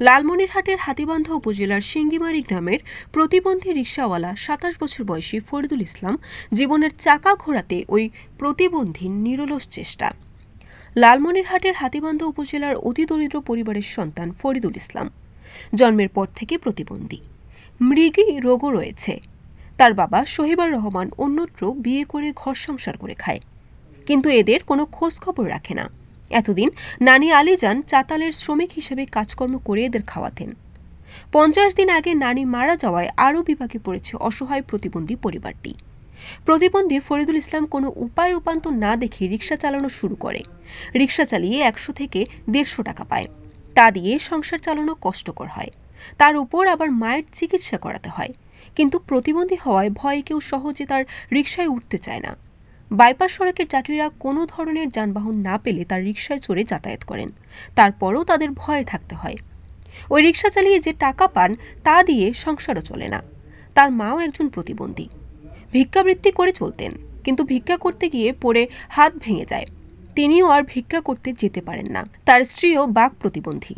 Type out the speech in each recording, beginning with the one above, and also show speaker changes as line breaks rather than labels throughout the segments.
লালমনিরহাটের হাতীবান্ধা উপজেলার সিঙ্গিমারি গ্রামের প্রতিবন্ধী রিকশাওয়ালা ২৭ বছর বয়সী ফরিদুল ইসলাম জীবনের চাকা ঘোরাতে ওই প্রতিবন্ধীর নিরলস চেষ্টা। লালমনিরহাটের হাতীবান্ধা উপজেলার অতি দরিদ্র পরিবারের সন্তান ফরিদুল ইসলাম জন্মের পর থেকে প্রতিবন্ধী, মৃগী রোগও রয়েছে। তার বাবা শহীবুর রহমান অন্যত্র বিয়ে করে ঘর সংসার করে খায়, কিন্তু এদের কোনো খোঁজ খবর রাখে না। এতদিন নানি আলীজান চাতালের শ্রমিক হিসেবে কাজকর্ম করে এদের খাওয়াতেন। ৫০ দিন আগে নানি মারা যাওয়ায় আরও বিপাকে পড়েছে অসহায় প্রতিবন্ধী পরিবারটি। প্রতিবন্ধী ফরিদুল ইসলাম কোনো উপায় উপান্ত না দেখে রিকশা চালানো শুরু করে। রিকশা চালিয়ে ১০০ থেকে ১৫০ টাকা পায়। তা দিয়ে সংসার চালানো কষ্টকর হয়। তার উপর আবার মায়ের চিকিৎসা করাতে হয়। কিন্তু প্রতিবন্ধী হওয়ায় ভয়ে কেউ সহজে তার রিকশায় উঠতে চায় না। বাইপাস সড়কের যাত্রীরা কোনো ধরনের যানবাহন না পেলে তার রিকশায় চড়ে যাতায়াত করেন। তারপরও তাদের ভয়ে থাকতে হয়। ওই রিকশা চালিয়ে যে টাকা পান তা দিয়ে সংসারও চলে না। তার মাও একজন প্রতিবন্ধী, ভিক্ষাবৃত্তি করে চলতেন, কিন্তু ভিক্ষা করতে গিয়ে পড়ে হাত ভেঙে যায়। তিনিও আর ভিক্ষা করতে যেতে পারেন না। তার স্ত্রীও বাক প্রতিবন্ধী।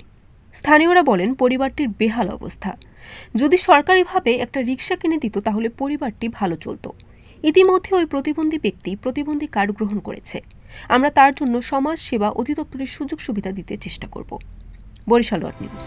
স্থানীয়রা বলেন পরিবারটির বেহাল অবস্থা। যদি সরকারিভাবে একটা রিকশা কিনে দিত তাহলে পরিবারটি ভালো চলত। ইতিমধ্যে ওই প্রতিবন্ধী ব্যক্তি প্রতিবন্ধী কার্ড গ্রহণ করেছে। আমরা তার জন্য সমাজ সেবা অধিদপ্তরের সুযোগ সুবিধা দিতে চেষ্টা করব। বরিশাল নিউজ।